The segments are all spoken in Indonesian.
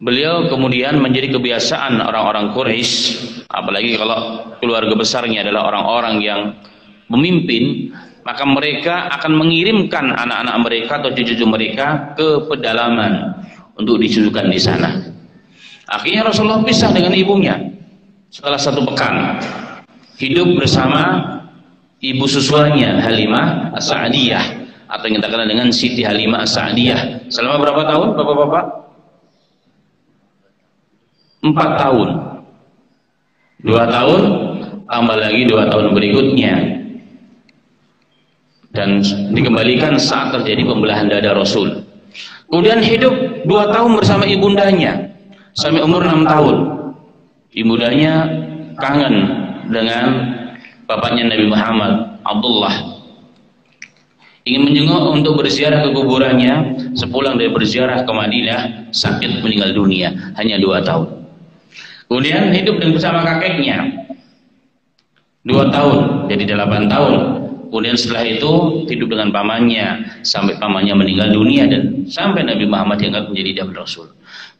beliau kemudian menjadi kebiasaan orang-orang Quraisy, apalagi kalau keluarga besarnya adalah orang-orang yang memimpin, maka mereka akan mengirimkan anak-anak mereka atau cucu-cucu mereka ke pedalaman untuk disusukan di sana. Akhirnya Rasulullah pisah dengan ibunya setelah 1 pekan, hidup bersama ibu susuannya Halimah As-Sa'diyah, atau yang kita kenal dengan Siti Halimah As-Sa'diyah, selama berapa tahun Bapak-bapak? 4 tahun. 2 tahun tambah lagi 2 tahun berikutnya, dan dikembalikan saat terjadi pembelahan dada Rasul. Kemudian hidup 2 tahun bersama ibundanya sampai umur 6 tahun. Ibundanya kangen dengan bapaknya Nabi Muhammad, Abdullah, ingin menjenguk untuk berziarah ke kuburannya. Sepulang dari berziarah ke Madinah, sakit meninggal dunia, hanya 2 tahun. Kemudian hidup bersama kakeknya 2 tahun, jadi 8 tahun. Kemudian setelah itu hidup dengan pamannya sampai pamannya meninggal dunia, dan sampai Nabi Muhammad diangkat menjadi Nabi Rasul.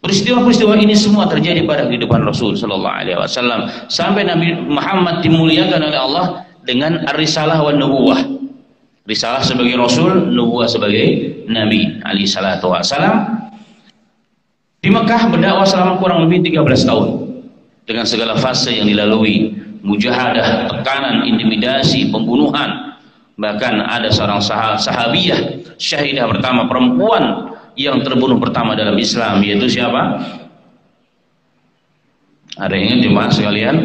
Peristiwa-peristiwa ini semua terjadi pada kehidupan Rasul Sallallahu Alaihi Wasallam sampai Nabi Muhammad dimuliakan oleh Allah dengan risalah wa nubuwah. Risalah sebagai Rasul, nubuwah sebagai Nabi alaihi salatu wasallam. Di Mekah berdakwah selama kurang lebih 13 tahun dengan segala fase yang dilalui, mujahadah, tekanan, intimidasi, pembunuhan. Bahkan ada seorang sahabiyah syahidah pertama, perempuan yang terbunuh pertama dalam Islam, yaitu siapa? Ada yang ingat jemaah sekalian?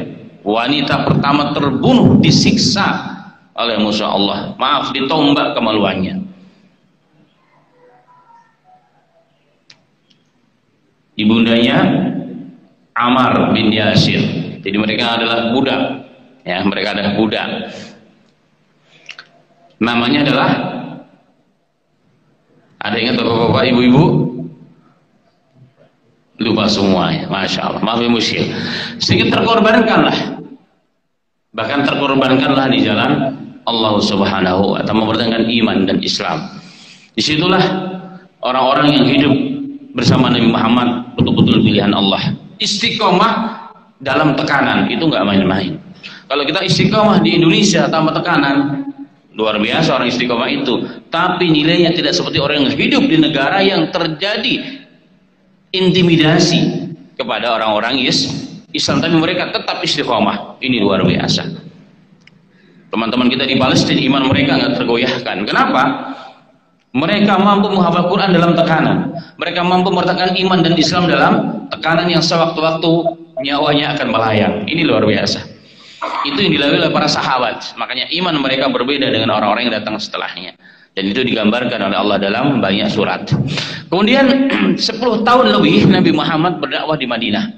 Wanita pertama terbunuh disiksa oleh musuh Allah, maaf, ditombak kemaluannya. Ibundanya Ammar bin Yasir. Jadi mereka adalah budak, ya, mereka adalah budak. Namanya adalah, ada ingat bapak-bapak, ibu-ibu? Lupa semua ya, Masya Allah, maaf ya musyrik. Sedikit terkorbankanlah, bahkan terkorbankanlah di jalan Allah Subhanahu wa ta'ala, mempertahankan iman dan Islam. Disitulah orang-orang yang hidup bersama Nabi Muhammad betul-betul pilihan Allah. Istiqomah dalam tekanan itu nggak main-main. Kalau kita istiqomah di Indonesia tanpa tekanan, luar biasa orang istiqomah itu, tapi nilainya tidak seperti orang yang hidup di negara yang terjadi intimidasi kepada orang-orang Islam, tapi mereka tetap istiqomah. Ini luar biasa. Teman-teman kita di Palestina, iman mereka nggak tergoyahkan. Kenapa? Mereka mampu menghafal Quran dalam tekanan. Mereka mampu mertakan iman dan Islam dalam tekanan yang sewaktu-waktu nyawanya akan melayang. Ini luar biasa. Itu yang dilalui oleh para sahabat. Makanya iman mereka berbeda dengan orang-orang yang datang setelahnya. Dan itu digambarkan oleh Allah dalam banyak surat. Kemudian 10 tahun lebih Nabi Muhammad berdakwah di Madinah.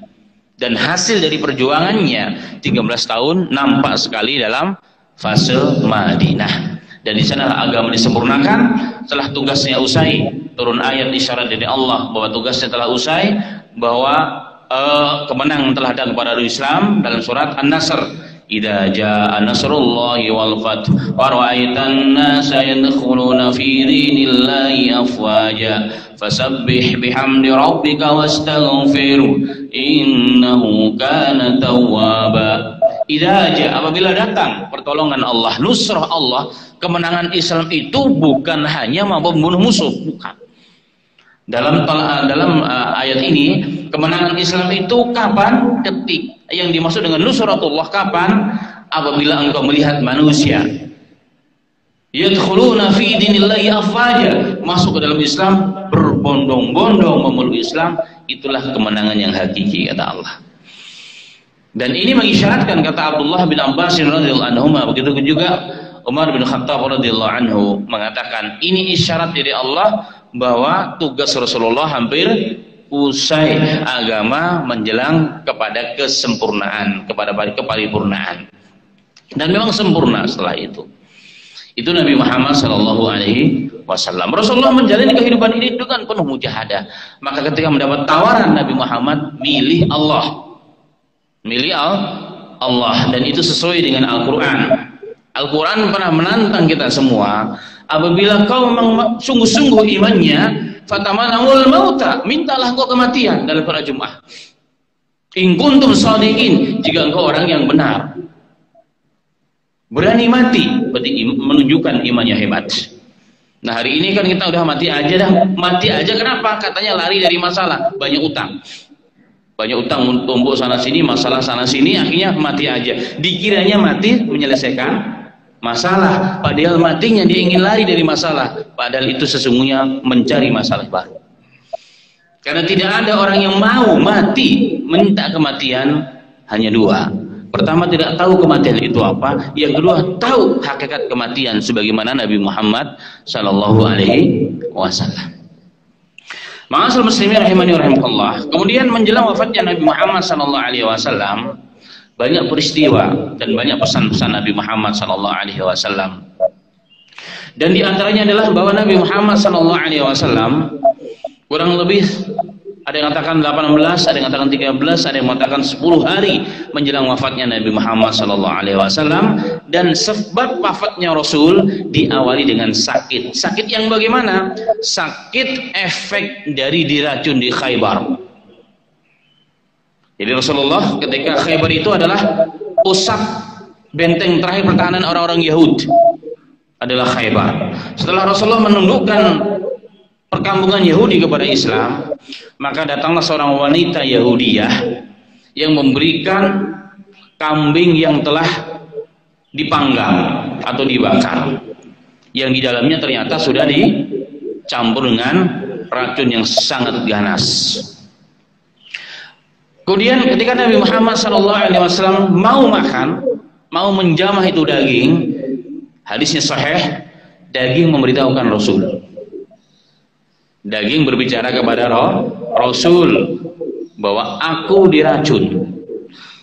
Dan hasil dari perjuangannya 13 tahun nampak sekali dalam fase Madinah. Dan di sana agama disempurnakan. Setelah tugasnya usai, turun ayat isyarat dari Allah bahwa tugasnya telah usai, bahwa kemenangan telah datang kepada Islam dalam surat An-Nasr. Idza jaa nasrullahi wal fath wa ra'aitan nasa yadkhuluna fi dinillahi afwaja fasabbih bihamdi rabbika wastaghfir innahu kana tawwaba. Idza jaa, apabila datang pertolongan Allah, nusrah Allah, kemenangan Islam itu bukan hanya mampu membunuh musuh, bukan. Dalam ayat ini, kemenangan Islam itu kapan? Ketik yang dimaksud dengan nusratullah kapan? Apabila engkau melihat manusia yadkhuluna fi dinillahi afwaja, masuk ke dalam Islam berbondong-bondong memeluk Islam, itulah kemenangan yang hakiki, kata Allah. Dan ini mengisyaratkan, kata Abdullah bin Abbas radhiyallahu anhu, begitu juga Umar bin Khattab radhiyallahu anhu mengatakan, ini isyarat dari Allah bahwa tugas Rasulullah hampir usai, agama menjelang kepada kesempurnaan, kepada keparipurnaan, dan memang sempurna setelah itu. Itu Nabi Muhammad Sallallahu Alaihi Wasallam. Rasulullah menjalani kehidupan ini dengan penuh mujahadah. Maka ketika mendapat tawaran, Nabi Muhammad milih Allah, dan itu sesuai dengan Al-Quran. Al-Quran pernah menantang kita semua, apabila kau memang sungguh-sungguh imannya, fatamanawul mauta, mintalah engkau kematian dalam surah Jum'ah. In kuntum shadiqin, jika engkau orang yang benar. Berani mati, berarti menunjukkan imannya hebat. Nah hari ini kan kita udah mati aja dah. Mati aja kenapa? Katanya lari dari masalah, banyak utang. Banyak utang tumbuk sana sini, masalah sana sini, akhirnya mati aja. Dikiranya mati menyelesaikan masalah, padahal matinya dia ingin lari dari masalah. Padahal itu sesungguhnya mencari masalah baru. Karena tidak ada orang yang mau mati minta kematian, hanya dua. Pertama, tidak tahu kematian itu apa. Yang kedua, tahu hakikat kematian sebagaimana Nabi Muhammad sallallahu alaihi wasallam. Ma'asyiral muslimin rahimani wa rahimakumullah. Kemudian menjelang wafatnya Nabi Muhammad sallallahu alaihi wasallam, banyak peristiwa dan banyak pesan-pesan Nabi Muhammad sallallahu alaihi wasallam. Dan di antaranya adalah bahwa Nabi Muhammad sallallahu alaihi wasallam kurang lebih ada yang mengatakan 18, ada yang mengatakan 13, ada yang mengatakan 10 hari menjelang wafatnya Nabi Muhammad sallallahu alaihi wasallam, dan sebab wafatnya Rasul diawali dengan sakit. Sakit yang bagaimana? Sakit efek dari diracun di Khaybar. Jadi Rasulullah ketika Khaybar itu adalah pusat benteng terakhir pertahanan orang-orang Yahudi adalah Khaybar. Setelah Rasulullah menundukkan perkampungan Yahudi kepada Islam, maka datanglah seorang wanita Yahudiyah yang memberikan kambing yang telah dipanggang atau dibakar, yang di dalamnya ternyata sudah dicampur dengan racun yang sangat ganas. Kemudian ketika Nabi Muhammad SAW mau makan, mau menjamah itu daging, hadisnya sahih, daging memberitahukan Rasul. Daging berbicara kepada Rasul bahwa aku diracun.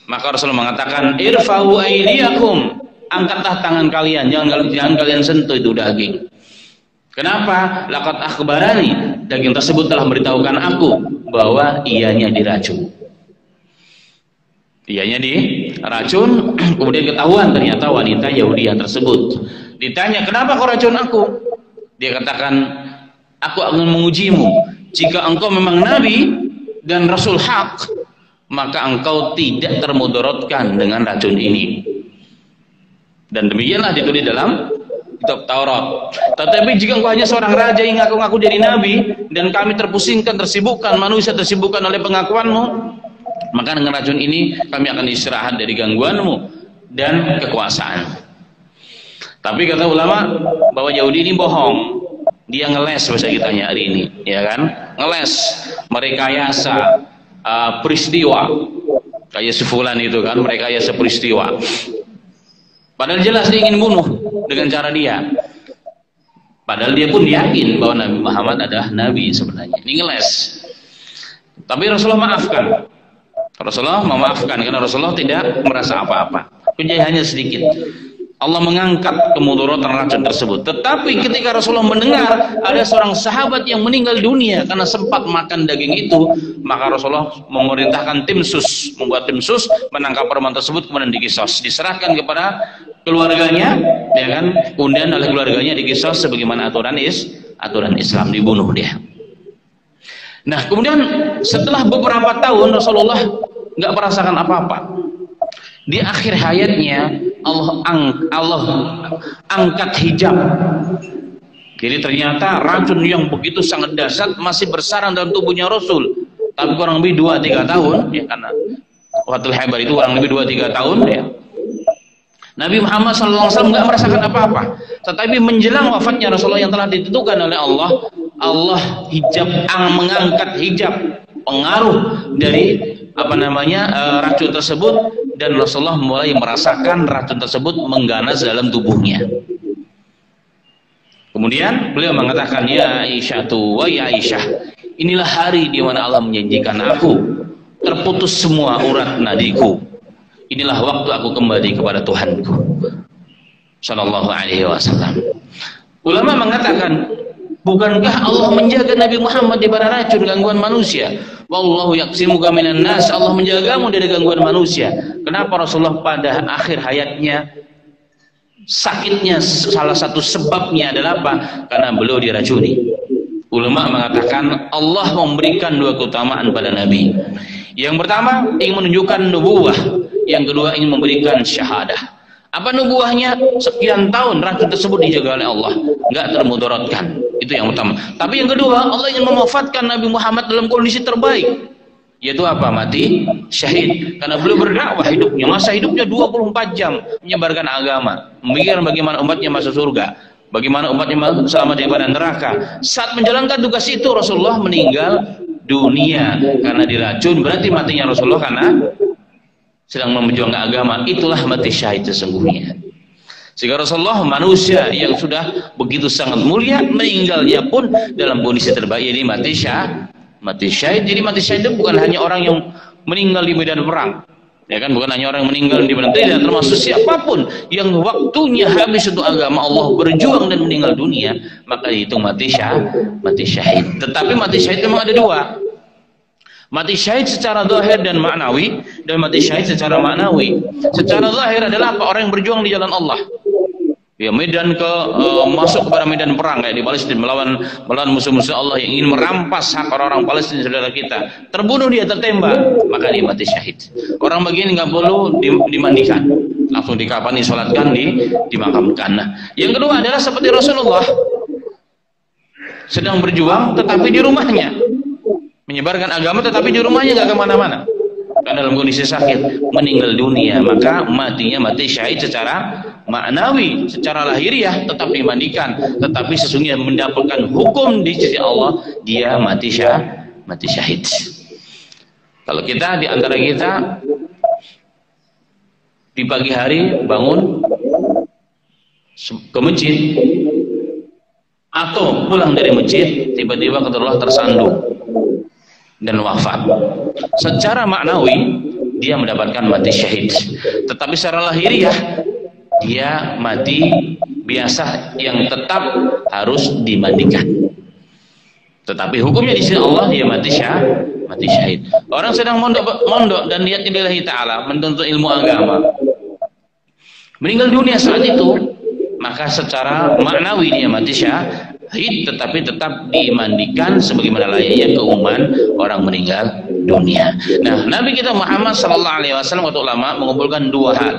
Maka Rasul mengatakan, irfa'u aydiyakum, angkatlah tangan kalian, jangan kalian sentuh itu daging. Kenapa? Laqad akhbarani, daging tersebut telah memberitahukan aku bahwa ianya diracun. Ianya diracun. Kemudian ketahuan ternyata wanita Yahudiyah tersebut. Ditanya, kenapa kau racun aku? Dia katakan, aku akan mengujimu. Jika engkau memang Nabi dan Rasul hak, maka engkau tidak termudaratkan dengan racun ini. Dan demikianlah ditulis dalam kitab Taurat. Tetapi jika engkau hanya seorang raja yang ngaku-ngaku jadi Nabi, dan kami terpusingkan, tersibukkan, manusia tersibukkan oleh pengakuanmu, maka dengan racun ini kami akan istirahat dari gangguanmu dan kekuasaan. Tapi kata ulama bahwa Yahudi ini bohong. Dia ngeles bahasa kitanya hari ini, ya kan? Ngeles, merekayasa peristiwa. Kayak sefulan itu kan, merekayasa peristiwa. Padahal jelas dia ingin bunuh dengan cara dia. Padahal dia pun yakin bahwa Nabi Muhammad adalah Nabi sebenarnya. Ini ngeles. Tapi Rasulullah maafkan. Rasulullah memaafkan karena Rasulullah tidak merasa apa-apa. Penjahit hanya sedikit. Allah mengangkat kemudaratan racun tersebut. Tetapi ketika Rasulullah mendengar ada seorang sahabat yang meninggal dunia karena sempat makan daging itu, maka Rasulullah memerintahkan tim sus, membuat tim sus menangkap perempuan tersebut, kemudian dikisos, diserahkan kepada keluarganya, ya kan? Kemudian oleh keluarganya dikisos sebagaimana aturan Islam, dibunuh dia. Nah, kemudian setelah beberapa tahun Rasulullah nggak merasakan apa-apa. Di akhir hayatnya Allah angkat hijab. Jadi ternyata racun yang begitu sangat dahsyat masih bersarang dalam tubuhnya Rasul. Tapi kurang lebih 2-3 tahun, ya, karena waktu Khaybar itu kurang lebih 2-3 tahun, ya. Nabi Muhammad SAW nggak merasakan apa-apa. Tetapi menjelang wafatnya Rasulullah yang telah ditentukan oleh Allah, Allah mengangkat hijab pengaruh dari racun tersebut, dan Rasulullah mulai merasakan racun tersebut mengganas dalam tubuhnya. Kemudian beliau mengatakan, ya Aisyah inilah hari di mana Allah menjanjikan aku terputus semua urat nadiku. Inilah waktu aku kembali kepada Tuhanku. Sallallahu alaihi wasallam. Ulama mengatakan, bukankah Allah menjaga Nabi Muhammad dari racun gangguan manusia? Wallahu yaqsimuka minan nas, Allah menjagamu dari gangguan manusia. Kenapa Rasulullah pada akhir hayatnya sakitnya salah satu sebabnya adalah apa? Karena beliau diracuni. Ulama mengatakan Allah memberikan dua keutamaan pada Nabi. Yang pertama ingin menunjukkan nubuwah, yang kedua ingin memberikan syahadah. Apa nubuahnya? Sekian tahun racun tersebut dijaga oleh Allah, nggak termudaratkan. Itu yang pertama. Tapi yang kedua, Allah ingin mewafatkan Nabi Muhammad dalam kondisi terbaik, yaitu apa? Mati syahid. Karena beliau berdakwah hidupnya, masa hidupnya 24 jam menyebarkan agama, memikirkan bagaimana umatnya masuk surga, bagaimana umatnya selamat daripada neraka. Saat menjalankan tugas itu Rasulullah meninggal dunia karena diracun. Berarti matinya Rasulullah karena sedang memperjuangkan agama. Itulah mati syahid sesungguhnya. Sehingga Rasulullah manusia yang sudah begitu sangat mulia, meninggalnya pun dalam kondisi terbaik. Ini mati syahid. Jadi mati syahid itu bukan hanya orang yang meninggal di medan perang, ya kan? Bukan hanya orang yang meninggal di medan, tidak, termasuk siapapun yang waktunya habis untuk agama Allah, berjuang dan meninggal dunia, maka itu mati syahid. Tetapi mati syahid memang ada dua. Mati syahid secara zahir dan maknawi, dan mati syahid secara maknawi. Secara zahir adalah apa? Orang yang berjuang di jalan Allah. Ya, medan masuk kepada medan perang kayak di Palestina, melawan musuh-musuh Allah yang ingin merampas hak orang-orang Palestina saudara kita. Terbunuh dia, tertembak, maka dia mati syahid. Orang begini nggak perlu dimandikan, langsung dikafani, sholatkan, dimakamkan. Nah, yang kedua adalah seperti Rasulullah sedang berjuang tetapi di rumahnya, menyebarkan agama tetapi di rumahnya nggak kemana-mana, karena dalam kondisi sakit meninggal dunia, maka matinya mati syahid secara maknawi. Secara lahiriah tetap dimandikan, tetapi sesungguhnya mendapatkan hukum di sisi Allah, dia mati syahid. Kalau kita, di antara kita di pagi hari bangun ke masjid atau pulang dari masjid, tiba-tiba keterlah tersandung dan wafat, secara maknawi dia mendapatkan mati syahid, tetapi secara lahiriah dia mati biasa yang tetap harus dimandikan. Tetapi hukumnya di sisi Allah dia mati syahid. Orang sedang mondok dan niat lillahi ta'ala, menuntut ilmu agama, meninggal dunia saat itu, maka secara maknawi dia mati syahid, tetapi tetap dimandikan sebagaimana layaknya keumuman orang meninggal dunia. Nah, Nabi kita Muhammad sallallahu alaihi wasallam, waktu ulama mengumpulkan dua hal: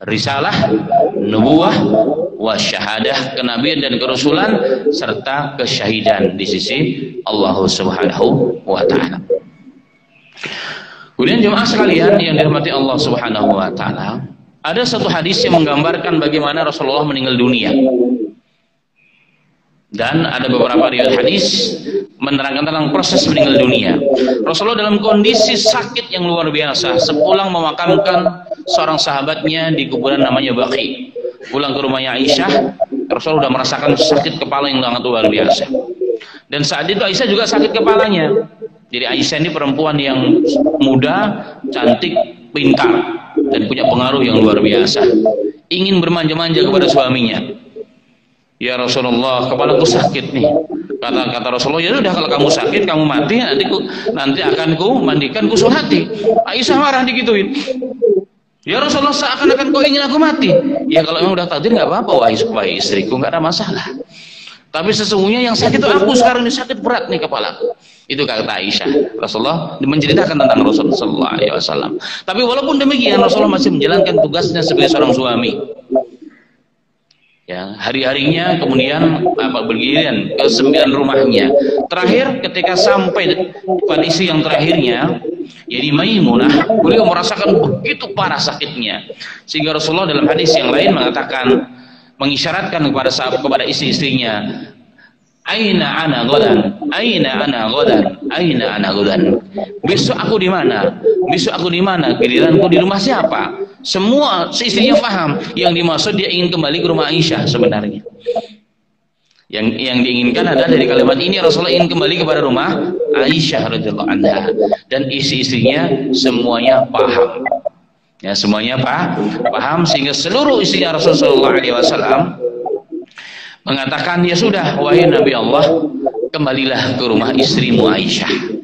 risalah, nubuwah, wasyahadah, kenabian dan kerasulan, serta kesyahidan di sisi Allah Subhanahu wa ta'ala. Kemudian jemaah sekalian yang dirahmati Allah Subhanahu wa ta'ala, ada satu hadis yang menggambarkan bagaimana Rasulullah meninggal dunia, dan ada beberapa riwayat hadis menerangkan tentang proses meninggal dunia. Rasulullah dalam kondisi sakit yang luar biasa, sepulang memakamkan seorang sahabatnya di kuburan namanya Baqi, pulang ke rumahnya Aisyah, Rasulullah sudah merasakan sakit kepala yang sangat luar biasa. Dan saat itu Aisyah juga sakit kepalanya. Jadi Aisyah ini perempuan yang muda, cantik, pintar, dan punya pengaruh yang luar biasa. Ingin bermanja-manja kepada suaminya. Ya Rasulullah, kepalaku sakit nih. Kata Rasulullah, ya sudah, kalau kamu sakit, kamu mati, nanti akan ku mandikan, ku solati. Aisyah marah digituin. Ya Rasulullah, seakan-akan kau ingin aku mati. Ya kalau memang udah takdir nggak apa-apa, wahai istriku, nggak ada masalah. Tapi sesungguhnya yang sakit itu aku sekarang, ini sakit berat nih kepalaku. Itu kata Aisyah. Rasulullah menceritakan tentang Rasulullah sallallahu alaihi wasallam. Tapi walaupun demikian, Rasulullah masih menjalankan tugasnya sebagai seorang suami. Ya, hari-harinya kemudian bergiliran ke 9 rumahnya. Terakhir ketika sampai pada istri yang terakhirnya, yaitu Maimunah, beliau merasakan begitu parah sakitnya, sehingga Rasulullah dalam hadis yang lain mengatakan, mengisyaratkan kepada istri-istrinya, aina ana ghadan, aina ana ghadan, aina ana ghadan. Besok aku di mana? Besok aku di mana? Giliranku di rumah siapa? Semua istrinya paham yang dimaksud dia ingin kembali ke rumah Aisyah sebenarnya. Yang diinginkan adalah dari kalimat ini Rasulullah ingin kembali kepada rumah Aisyah radhiyallahu anha, dan istri-istrinya semuanya paham. Ya, semuanya paham sehingga seluruh istrinya Rasulullah SAW mengatakan, ya sudah wahai Nabi Allah, kembalilah ke rumah istrimu Aisyah.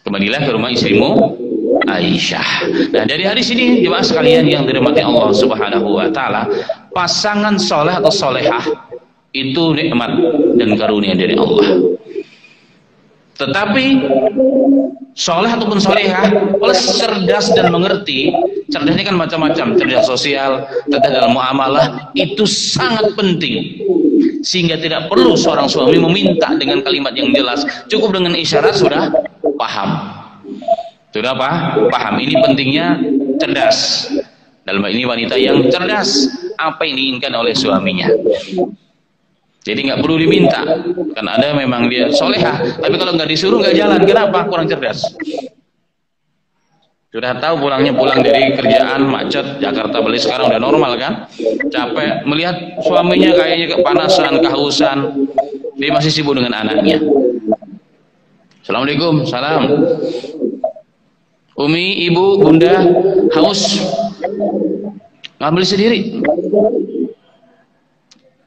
Kembalilah ke rumah istrimu Aisyah. Nah, dari hadis ini jemaah sekalian yang dirahmati Allah Subhanahu wa taala, pasangan soleh atau solehah Itu nikmat dan karunia dari Allah. Tetapi soleh ataupun solehah plus cerdas dan mengerti, cerdasnya kan macam-macam, cerdas sosial, cerdas dalam muamalah, itu sangat penting. Sehingga tidak perlu seorang suami meminta dengan kalimat yang jelas, cukup dengan isyarat sudah paham. Sudah apa? Paham. Ini pentingnya cerdas. Dalam hal ini wanita yang cerdas, apa yang diinginkan oleh suaminya. Jadi nggak perlu diminta, kan ada memang dia solehah, tapi kalau nggak disuruh nggak jalan. Kenapa? Kurang cerdas. Sudah tahu pulang dari kerjaan macet, Jakarta Bali sekarang udah normal kan? Capek melihat suaminya kayaknya kepanasan, kehausan, dia masih sibuk dengan anaknya. Assalamualaikum, salam. Umi, ibu, bunda, haus, ngambil sendiri.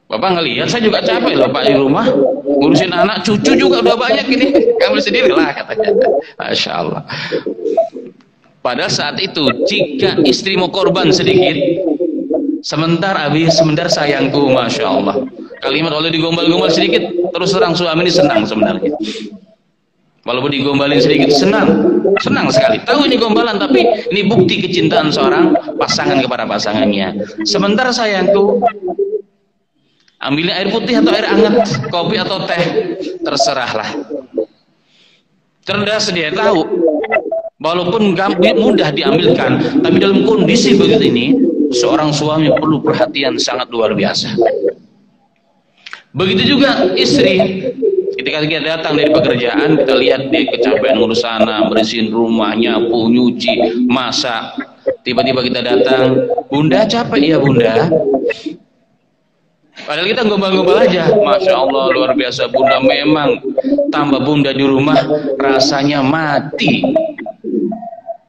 Bapak ngelihat, saya juga capek loh Pak di rumah, ngurusin anak, cucu juga udah banyak ini, kamu sendiri lah katanya. Masya Allah. Pada saat itu, jika istri mau korban sedikit, sebentar sayangku, Masya Allah. Kalimat oleh digombal-gombal sedikit, terus terang suami ini senang sebenarnya. Walaupun digombalin sedikit, senang sekali. Tahu ini gombalan, tapi ini bukti kecintaan seorang pasangan kepada pasangannya. Sebentar sayangku, ambilnya air putih atau air hangat, kopi atau teh, terserahlah. Cerdas dia, tahu. Walaupun mudah diambilkan, tapi dalam kondisi begitu ini, seorang suami perlu perhatian sangat luar biasa. Begitu juga istri. Ketika kita datang dari pekerjaan, kita lihat dia kecapean ngurus sana, bersihin rumah, nyapu, nyuci, masak. Tiba-tiba kita datang, bunda capek ya bunda? Padahal kita gombal-gombal aja. Masya Allah, luar biasa bunda, memang tambah bunda di rumah rasanya mati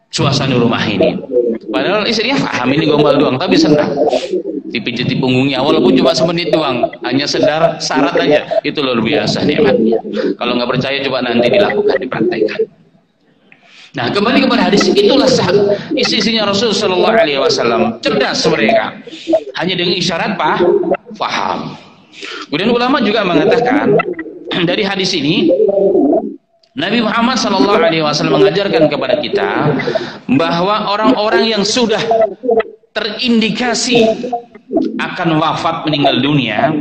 suasana rumah ini. Padahal istrinya paham ini gombal doang, tapi senang dipijit di punggungnya, walaupun cuma semenit doang, hanya syarat aja. Itu luar biasa nikmatnya. Kalau nggak percaya coba nanti dilakukan, dipraktekkan. Nah, kembali kepada hadis, itulah isi-isinya Rasulullah Shallallahu Alaihi Wasallam. Cerdas mereka, hanya dengan isyarat paham. Kemudian ulama juga mengatakan dari hadis ini, Nabi Muhammad Shallallahu Alaihi Wasallam mengajarkan kepada kita bahwa orang-orang yang sudah terindikasi akan wafat meninggal dunia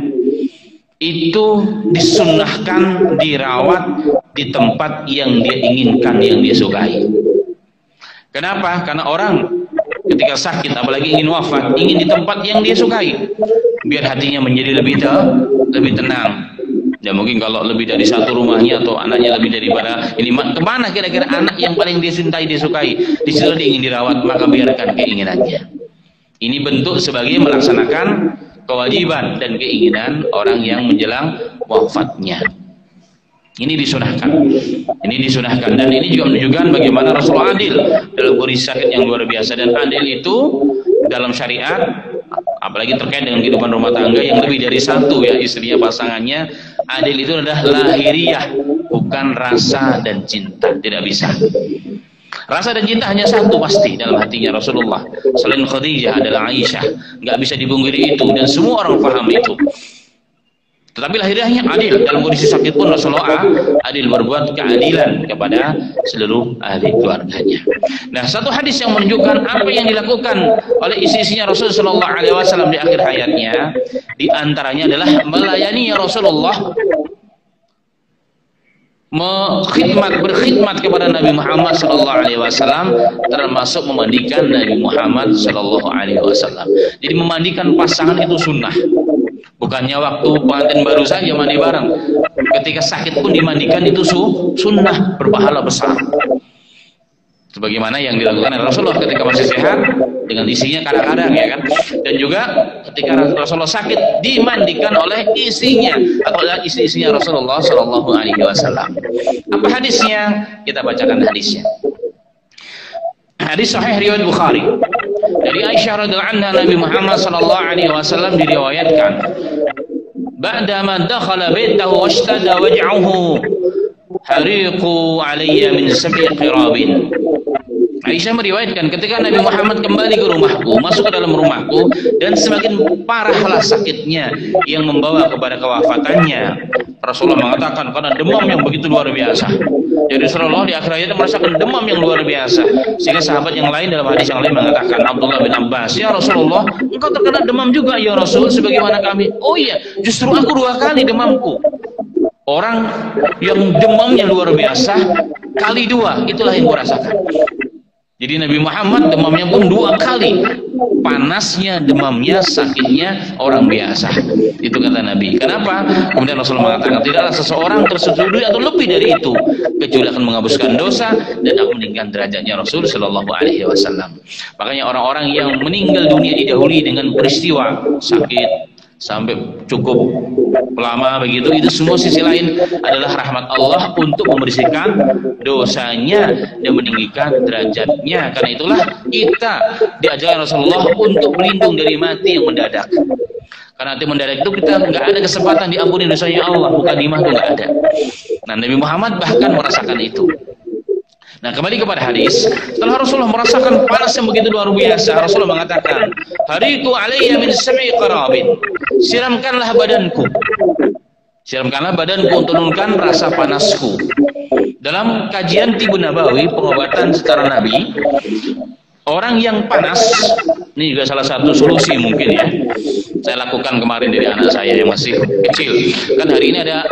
itu disunnahkan dirawat di tempat yang dia inginkan, yang dia sukai. Kenapa? Karena orang ketika sakit, apalagi ingin wafat, ingin di tempat yang dia sukai, biar hatinya menjadi lebih tenang. Ya mungkin kalau lebih dari satu rumahnya atau anaknya lebih daripada ini, kemana kira-kira anak yang paling dia cintai, dia sukai, di situ dia ingin dirawat, maka biarkan keinginannya. Ini bentuk sebagai melaksanakan kewajiban dan keinginan orang yang menjelang wafatnya. Ini disunahkan. Ini disunahkan, dan ini juga menunjukkan bagaimana Rasulullah adil dalam kondisi sakit yang luar biasa. Dan adil itu dalam syariat, apalagi terkait dengan kehidupan rumah tangga yang lebih dari satu ya, istrinya, pasangannya, adil itu adalah lahiriah, bukan rasa dan cinta. Tidak bisa. Rasa dan cinta hanya satu pasti dalam hatinya Rasulullah. Selain Khadijah adalah Aisyah. Nggak bisa dipungkiri itu, dan semua orang paham itu. Tetapi lahiriahnya adil. Dalam kondisi sakit pun Rasulullah adil, berbuat keadilan kepada seluruh ahli keluarganya. Nah, satu hadis yang menunjukkan apa yang dilakukan oleh isi-isinya Rasulullah Shallallahu Alaihi Wasallam di akhir hayatnya, di antaranya adalah melayani Rasulullah, berkhidmat kepada Nabi Muhammad Sallallahu Alaihi Wasallam, termasuk memandikan Nabi Muhammad Sallallahu Alaihi Wasallam. Jadi memandikan pasangan itu sunnah, bukannya waktu pengantin baru saja mandi bareng. Ketika sakit pun dimandikan, itu sunnah, berpahala besar. Sebagaimana yang dilakukan oleh Rasulullah ketika masih sehat dengan isinya kadang-kadang ya kan. Dan juga ketika Rasulullah sakit dimandikan oleh isinya atau isi-isinya Rasulullah Shallallahu Alaihi Wasallam. Apa hadisnya? Kita bacakan hadisnya. Hadis sahih riwayat Bukhari. Dari Aisyah radhiyallahu anha, Nabi Muhammad Shallallahu Alaihi Wasallam diriwayatkan, ba'dama dakhala baitahu washtadda waj'uhu hariqu alayya min sab'i qirabin. Aisyah meriwayatkan ketika Nabi Muhammad kembali ke rumahku, masuk ke dalam rumahku, dan semakin parahlah sakitnya yang membawa kepada kewafatannya. Rasulullah mengatakan karena demam yang begitu luar biasa. Jadi Rasulullah di akhir hayatnya merasakan demam yang luar biasa. Sehingga sahabat yang lain dalam hadis yang lain mengatakan, Abdullah bin Abbas, ya Rasulullah, engkau terkena demam juga ya Rasul sebagaimana kami. Oh iya, justru aku 2 kali demamku. Orang yang demamnya luar biasa kali 2, itulah yang kurasakan. Jadi Nabi Muhammad demamnya pun 2 kali. Panasnya, demamnya, sakitnya orang biasa. Itu kata Nabi. Kenapa? Kemudian Rasulullah mengatakan, tidaklah seseorang tersetujui atau lebih dari itu kecuali akan menghapuskan dosa dan akan meninggikan derajatnya Rasul Shallallahu Alaihi Wasallam. Makanya orang-orang yang meninggal dunia didahului dengan peristiwa sakit sampai cukup lama begitu, itu semua sisi lain adalah rahmat Allah untuk membersihkan dosanya dan meninggikan derajatnya. Karena itulah kita diajarkan Rasulullah untuk berlindung dari mati yang mendadak. Karena mati mendadak itu kita nggak ada kesempatan diampuni dosanya Allah, bukan dimah itu nggak ada. Nah, Nabi Muhammad bahkan merasakan itu. Nah, kembali kepada hadis, setelah Rasulullah merasakan panas yang begitu luar biasa, Rasulullah mengatakan, hariku alayya min sab'i qarabin, siramkanlah badanku, siramkanlah badanku untuk menurunkan rasa panasku. Dalam kajian Tibun Nabawi, pengobatan secara Nabi, orang yang panas, ini juga salah satu solusi mungkin ya, saya lakukan kemarin dari anak saya yang masih kecil. Kan hari ini ada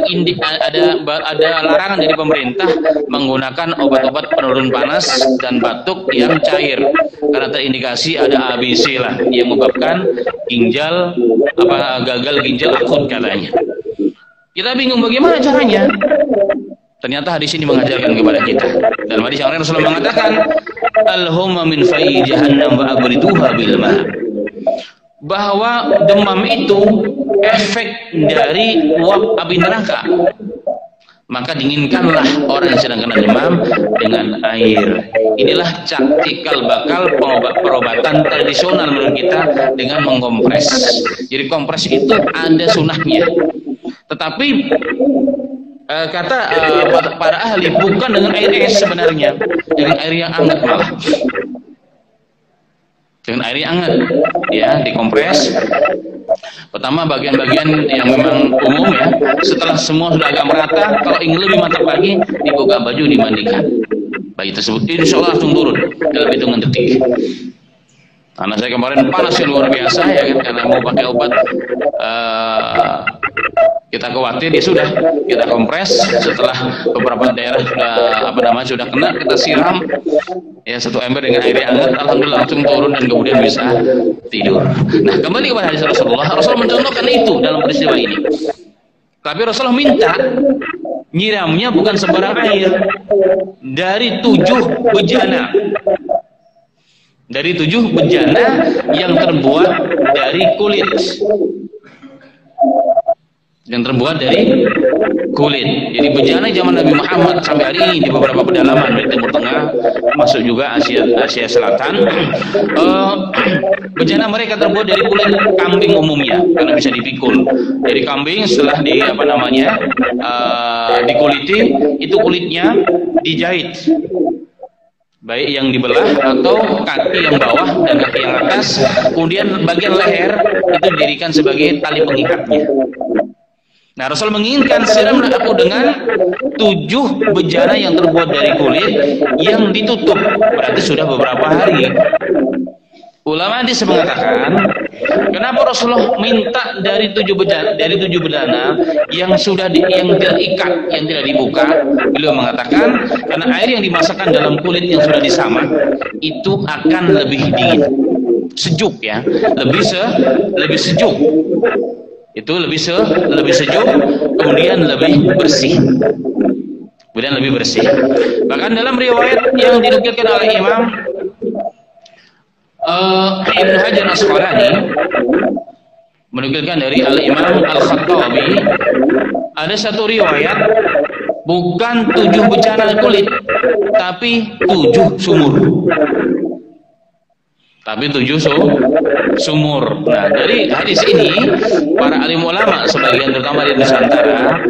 larangan dari pemerintah menggunakan obat-obat penurun panas dan batuk yang cair karena terindikasi ada ABC lah yang menyebabkan gagal ginjal akut katanya. Kita bingung bagaimana caranya. Ternyata hadis ini mengajarkan kepada kita. Dalam hadis yang lain Rasulullah mengatakan, al-humma min fayyi jahannam wa abriduha bil ma'. Bahwa demam itu efek dari uap api neraka. Maka dinginkanlah orang yang sedang kena demam dengan air. Inilah cikal bakal perobatan tradisional menurut kita dengan mengkompres. Jadi kompres itu ada sunahnya. Tetapi kata para ahli bukan dengan air es sebenarnya, dengan air yang hangat malah. Dengan air yang hangat, ya, dikompres. Pertama bagian-bagian yang memang umum ya. Setelah semua sudah agak merata, kalau ingin lebih mantap lagi, dibuka baju, dimandikan. Bayi tersebut insya Allah langsung turun dalam hitungan detik. Karena saya kemarin panas yang luar biasa ya kan, karena mau pakai obat. Kita khawatir, ya sudah kita kompres. Setelah beberapa daerah sudah kena, kita siram ya 1 ember dengan air yang hangat, alhamdulillah langsung turun dan kemudian bisa tidur. Nah, kembali kepada hadis Rasulullah mencontohkan itu dalam peristiwa ini. Tapi Rasulullah minta nyiramnya bukan sembarang air, dari 7 bejana. Dari 7 bejana yang terbuat dari kulit. Yang terbuat dari kulit. Jadi bejana zaman Nabi Muhammad sampai hari ini di beberapa pedalaman di Timur Tengah, masuk juga Asia Selatan, bejana mereka terbuat dari kulit kambing umumnya karena bisa dipikul. Dari kambing setelah dikuliti, itu kulitnya dijahit, baik yang dibelah atau kaki yang bawah dan kaki yang atas, kemudian bagian leher itu didirikan sebagai tali pengikatnya. Nah, Rasul menginginkan siramlah aku dengan 7 bejana yang terbuat dari kulit yang ditutup, berarti sudah beberapa hari. Ulama hadis mengatakan, kenapa Rasulullah minta dari 7 bejana yang sudah yang terikat, yang tidak dibuka? Beliau mengatakan karena air yang dimasakkan dalam kulit yang sudah disamak itu akan lebih dingin, sejuk ya, lebih sejuk. Itu lebih sejuk, kemudian lebih bersih. Bahkan dalam riwayat yang dinukilkan oleh Imam Ibnu Hajar Asqalani, menukilkan dari Al-Imam Al-Khattabi, ada satu riwayat bukan 7 bejana kulit, tapi 7 sumur. tapi 7 sumur. Nah, dari hadis ini para alim ulama sebagian terutama di Nusantara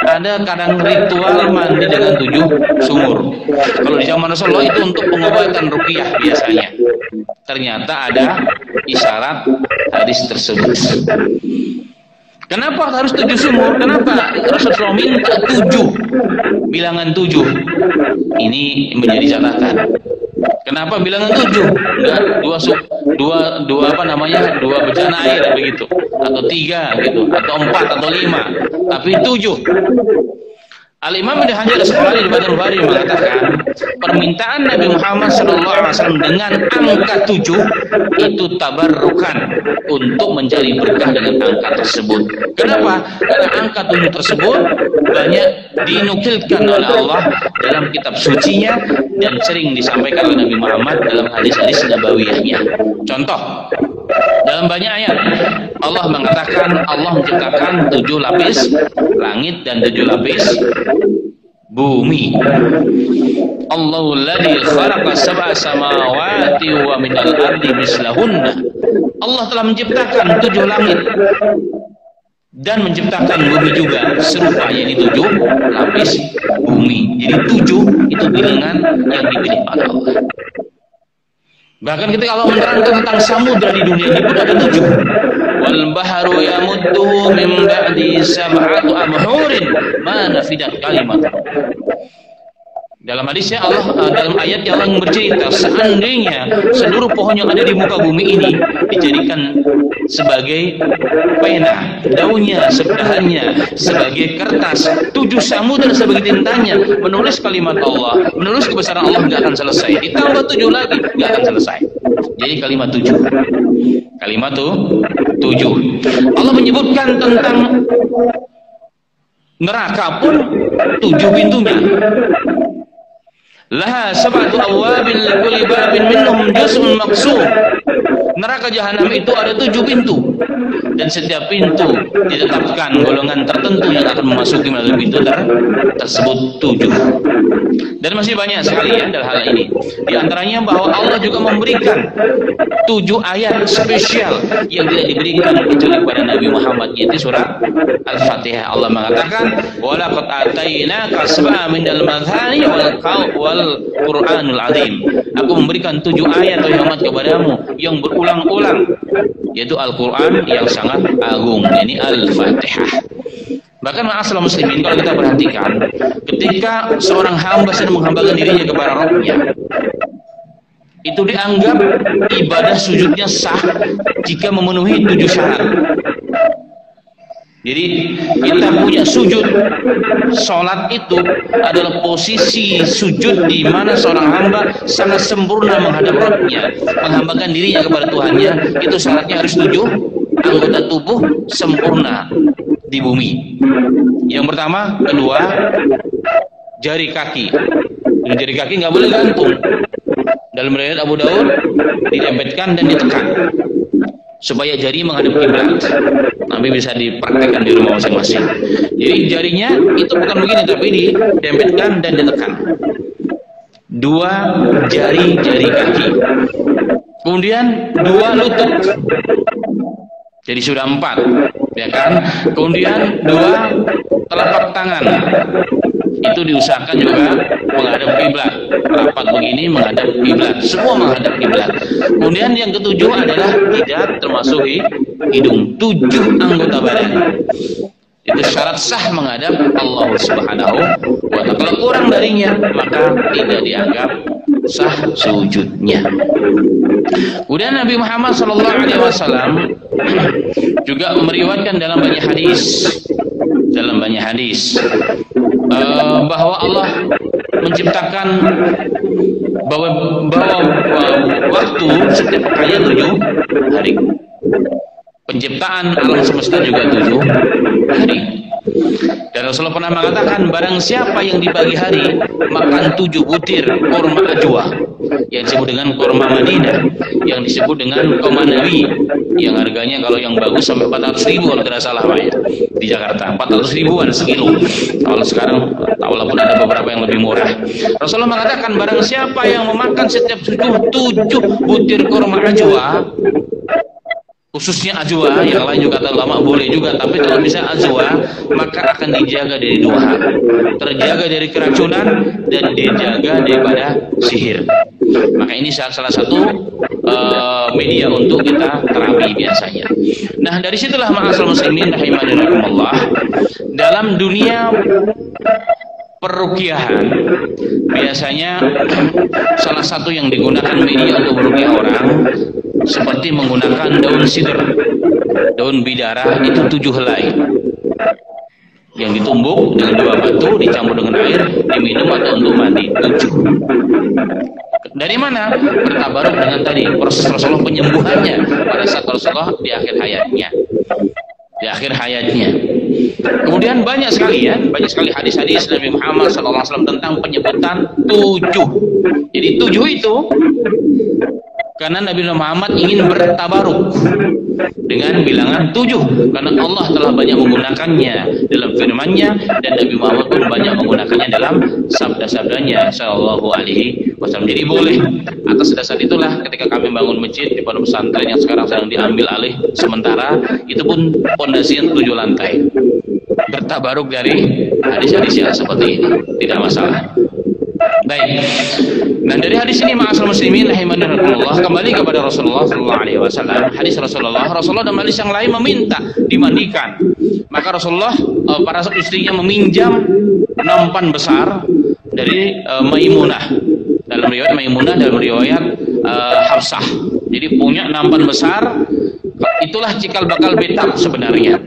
ada kadang ritual mandi dengan 7 sumur. Kalau di zaman Rasulullah itu untuk pengobatan ruqyah biasanya. Ternyata ada isyarat hadis tersebut. Kenapa harus 7 sumur? Kenapa Rasulullah minta 7? Bilangan 7. Ini menjadi catatan. Kenapa bilangan 7? Enggak dua apa namanya? 2 bejana air begitu, atau 3 gitu, atau 4 atau 5, tapi 7. Al-Imam Ibnu Hajar Al-Asqalani di Fathul Bari mengatakan permintaan Nabi Muhammad SAW dengan angka 7 itu tabarrukan untuk mencari berkah dengan angka tersebut. Kenapa? Karena angka 7 tersebut banyak dinukilkan oleh Allah dalam kitab sucinya dan sering disampaikan oleh Nabi Muhammad dalam hadis-hadis nabawiyahnya. Contoh, dalam banyak ayat Allah mengatakan Allah menciptakan 7 lapis langit dan 7 lapis bumi. Allahu alladzi khalaqa sab'a samawati wa minal ardi mislahunna. Allah telah menciptakan 7 langit dan menciptakan bumi juga serupa, yaitu 7 lapis bumi. Jadi 7 itu bilangan yang dipilih oleh Allah. Bahkan ketika Allah menerangkan tentang samudra di dunia ini pun ada 7. Wal bahru yamudduhu min ba'di sab'ati abhurin ma nafidat kalimat. Dalam hadisnya Allah, dalam ayatnya Allah bercerita seandainya seluruh pohon yang ada di muka bumi ini dijadikan sebagai pena, daunnya, dahannya sebagai kertas, 7 samudra sebagai tintanya, menulis kalimat Allah, menulis kebesaran Allah, nggak akan selesai. Ditambah 7 lagi, nggak akan selesai. Jadi kalimat 7. Kalimat 7. Allah menyebutkan tentang neraka pun 7 pintunya. Laha sab'atu awwabin likulli babin minhum juz'un maqsum. Neraka jahanam itu ada 7 pintu dan setiap pintu ditetapkan golongan tertentu yang akan memasuki melalui pintu tersebut 7. Dan masih banyak sekali ya dalam hal ini. Di antaranya bahwa Allah juga memberikan 7 ayat spesial yang tidak diberikan kecuali kepada Nabi Muhammad, yaitu surah Al-Fatihah. Allah mengatakan, "Wa laqad atainaka sab'an minal madhani wal Qur'anul azim." Aku memberikan 7 ayat wahai Muhammad kepadamu yang berulang-ulang, yaitu Al-Qur'an yang sangat agung, yakni Al-Fatihah. Bahkan ma'asal muslimin, kalau kita perhatikan, ketika seorang hamba sedang menghambakan dirinya kepada Rabbnya, itu dianggap ibadah sujudnya sah jika memenuhi 7 syarat. Jadi kita punya sujud, sholat itu adalah posisi sujud di mana seorang hamba sangat sempurna menghadap Rabbnya, menghambakan dirinya kepada Tuhannya. Itu syaratnya harus 7 anggota tubuh sempurna di bumi. Yang pertama, kedua, jari kaki. Jari kaki nggak boleh gantung. Dalam riwayat Abu Daud didempetkan dan ditekan supaya jari menghadap kiblat. Nanti bisa dipraktekkan di rumah masing-masing. Jadi jarinya itu bukan begini, tapi didempetkan dan ditekan. 2 jari kaki. Kemudian 2 lutut. Jadi sudah 4, ya kan? Kemudian 2 telapak tangan. Itu diusahakan juga menghadap kiblat. Rapat begini menghadap kiblat. Semua menghadap kiblat. Kemudian yang ketujuh adalah jidat termasuk hidung. 7 anggota badan. Itu syarat sah menghadap Allah Subhanahu wa ta'ala. Kalau kurang darinya, maka tidak dianggap sah sujudnya. Kemudian Nabi Muhammad SAW juga meriwayatkan dalam banyak hadis bahwa Allah menciptakan bahwa waktu setiap hanya 7 hari. Penciptaan alam semesta juga 7 hari. Dan Rasulullah pernah mengatakan, barang siapa yang di pagi hari makan 7 butir kurma ajwa, yang disebut dengan kurma Madinah, yang disebut dengan kurma Nabi, yang harganya kalau yang bagus sampai 400.000 kalau tidak salah Pak ya, di Jakarta 400.000-an sekilo. Kalau sekarang walaupun ada beberapa yang lebih murah. Rasulullah mengatakan barang siapa yang memakan setiap 7 butir kurma ajwa, khususnya ajwa, yang lain juga kata ulama boleh juga, tapi kalau bisa ajwa maka akan dijaga dari 2 hal, terjaga dari keracunan dan dijaga daripada sihir. Maka ini salah satu media untuk kita terapi biasanya. Nah dari situlah ma'asal muslimin rahimanirakumullah, dalam dunia perukiahan biasanya salah satu yang digunakan media untuk merukiah orang seperti menggunakan daun sidr, daun bidara itu 7 helai yang ditumbuk dengan 2 batu dicampur dengan air diminum atau untuk mandi. 7. Dari mana? Bertabaruk dengan tadi proses Rasulullah penyembuhannya pada saat Rasulullah di akhir hayatnya. Kemudian banyak sekali hadis-hadis Nabi Muhammad SAW tentang penyebutan 7. Jadi 7 itu karena Nabi Muhammad ingin bertabaruk dengan bilangan 7, karena Allah telah banyak menggunakannya dalam firman-Nya dan Nabi Muhammad pun banyak menggunakannya dalam sabda-sabdanya sallallahu alaihi wasallam. Jadi boleh. Atas dasar itulah ketika kami bangun masjid di pondok pesantren yang sekarang sedang diambil alih sementara, itu pun pondasinya 7 lantai. Bertabaruk dari hadis-hadis yang seperti ini, tidak masalah. Baik. Dan dari hadis ini ma'asal muslimin rahimanirakumullah, kembali kepada Rasulullah sallallahu alaihi wasallam. Hadis Rasulullah dalam hadis yang lain meminta dimandikan. Maka Rasulullah para istrinya meminjam nampan besar dari Maimunah. Dalam riwayat Maimunah, dalam riwayat Hafsah. Jadi punya nampan besar, itulah cikal bakal betap sebenarnya.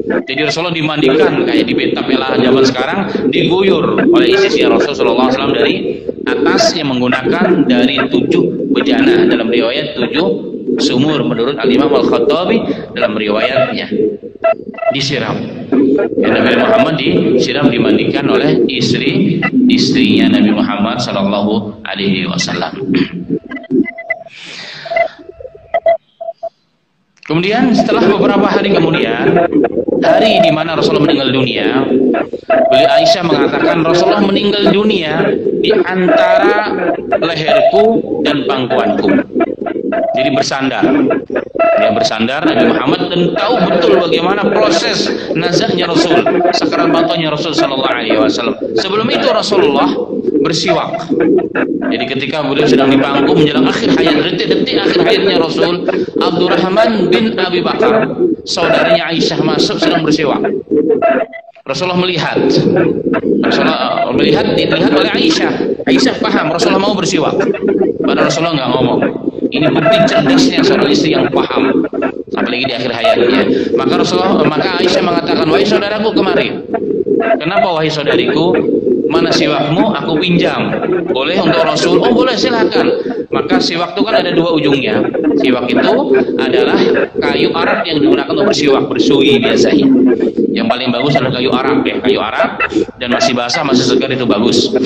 Jadi Rasulullah dimandikan kayak di betap zaman sekarang, diguyur oleh istrinya Rasulullah SAW dari atas yang menggunakan dari 7 bejana, dalam riwayat 7 sumur menurut Al-Imam Al-Khattabi dalam riwayatnya. Disiram. Ya, Nabi Muhammad disiram, dimandikan oleh istrinya Nabi Muhammad sallallahu alaihi wasallam. Kemudian setelah beberapa hari kemudian, hari di mana Rasulullah meninggal dunia, beliau Aisyah mengatakan Rasulullah meninggal dunia di antara leherku dan pangkuanku. Jadi bersandar. Dia bersandar Nabi Muhammad dan tahu betul bagaimana proses nazaknya Rasul, sakarat mautnya Rasul sallallahu alaihi wasallam. Sebelum itu Rasulullah bersiwak. Jadi ketika beliau sedang di pangku menjelang akhir hayat, detik-detik akhir hayatnya Rasul, Abdurrahman bin Abi Bakar, saudaranya Aisyah, masuk sedang bersiwak. Rasulullah melihat, dilihat oleh Aisyah. Aisyah paham Rasulullah mau bersiwak, padahal Rasulullah nggak ngomong. Ini bukti cerdasnya seorang istri yang paham, apalagi di akhir hayatnya. Maka Aisyah mengatakan, wahai saudaraku kemari. Kenapa wahai saudariku? Mana siwakmu? Aku pinjam. Boleh untuk Rasul? Oh boleh, silakan. Maka siwak itu kan ada 2 ujungnya. Siwak itu adalah kayu Arab yang digunakan untuk bersiwak, bersui biasanya. Yang paling bagus adalah kayu Arab ya, kayu Arab, dan masih basah, masih segar, itu bagus.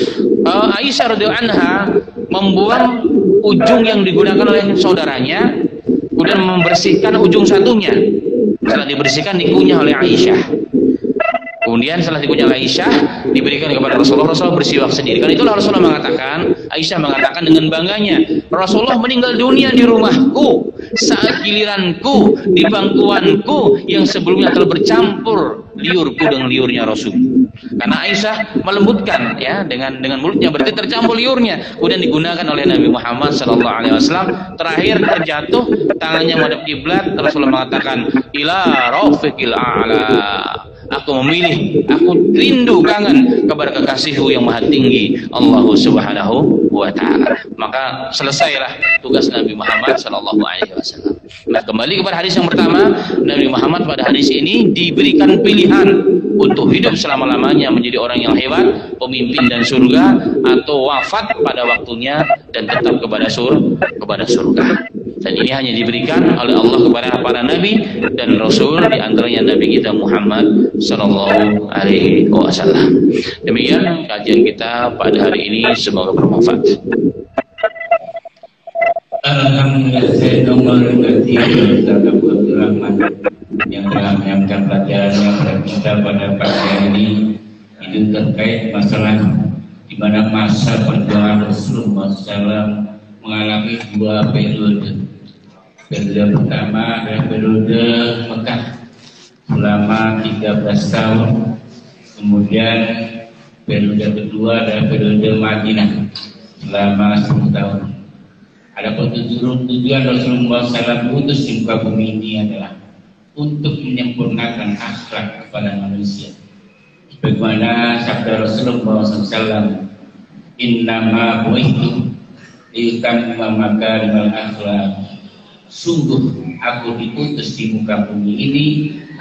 Aisyah radhiyallahu anha membuang ujung yang digunakan oleh saudaranya, kemudian membersihkan ujung satunya. Setelah dibersihkan, dikunyah oleh Aisyah. Kemudian setelah dikunyah oleh Aisyah, diberikan kepada Rasulullah. Rasulullah bersiwak sendiri. Karena itulah Rasulullah mengatakan, Aisyah mengatakan dengan bangganya, Rasulullah meninggal dunia di rumahku, saat giliranku di pangkuanku yang sebelumnya telah bercampur liurku dengan liurnya Rasul. Karena Aisyah melembutkan ya dengan mulutnya, berarti tercampur liurnya, kemudian digunakan oleh Nabi Muhammad SAW. Terakhir terjatuh, tangannya menghadap kiblat. Rasulullah mengatakan, ila rafiqil a'la. Aku memilih, aku rindu kangen kepada kekasihku yang maha tinggi, Allah Subhanahu wa ta'ala. Maka selesailah tugas Nabi Muhammad sallallahu alaihi wasallam. Nah, kembali kepada hadis yang pertama, Nabi Muhammad pada hadis ini diberikan pilihan untuk hidup selama-lamanya menjadi orang yang hebat, pemimpin dan surga, atau wafat pada waktunya dan tetap kepada surga. Dan ini hanya diberikan oleh Allah kepada para nabi dan rasul, di antaranya Nabi kita Muhammad sallallahu alaihi wasallam. Demikian kajian kita pada hari ini, semoga bermanfaat. Alhamdulillah, saya nomor ketiga Ustaz Abdul Rahman yang telah menyampaikan pelajaran yang kita pada pagi hari ini. Itu terkait masalah di mana masa perjuangan Rasulullah SAW mengalami dua periode. Periode pertama adalah periode Mekah selama 13 tahun, kemudian periode kedua adalah periode Madinah selama 10 tahun. Adapun tujuan Rasulullah SAW utus di muka bumi ini adalah untuk menyempurnakan akhlak kepada manusia. Bagaimana sabda Rasulullah SAW, innama bu'ithtu liyutammima makarimal akhlaq. Sungguh aku diutus di muka bumi ini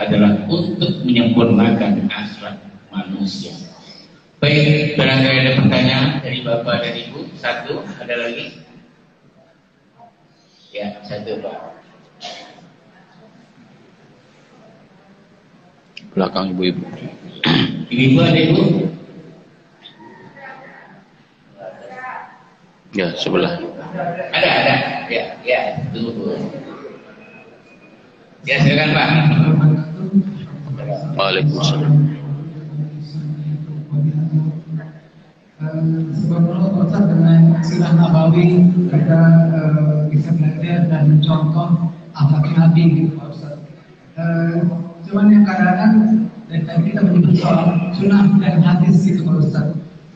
adalah untuk menyempurnakan akhlak manusia. Baik, barangkali ada pertanyaan dari Bapak dan Ibu. Satu, ada lagi? Ya, satu Pak. Belakang ibu-ibu. Ibu ada Ibu? Ya, sebelah. Ada. Ya, tunggu. Ya, silakan Pak. Waalaikumsalam. Sebelumnya Ustaz dengan sirah Nabawi kita bisa belajar dan mencontoh akhlak Nabi gitu Pak Ustaz. Cuman yang kadang-kadang dari tadi kita menyebut soal sunnah dan hadis gitu Pak Ustaz.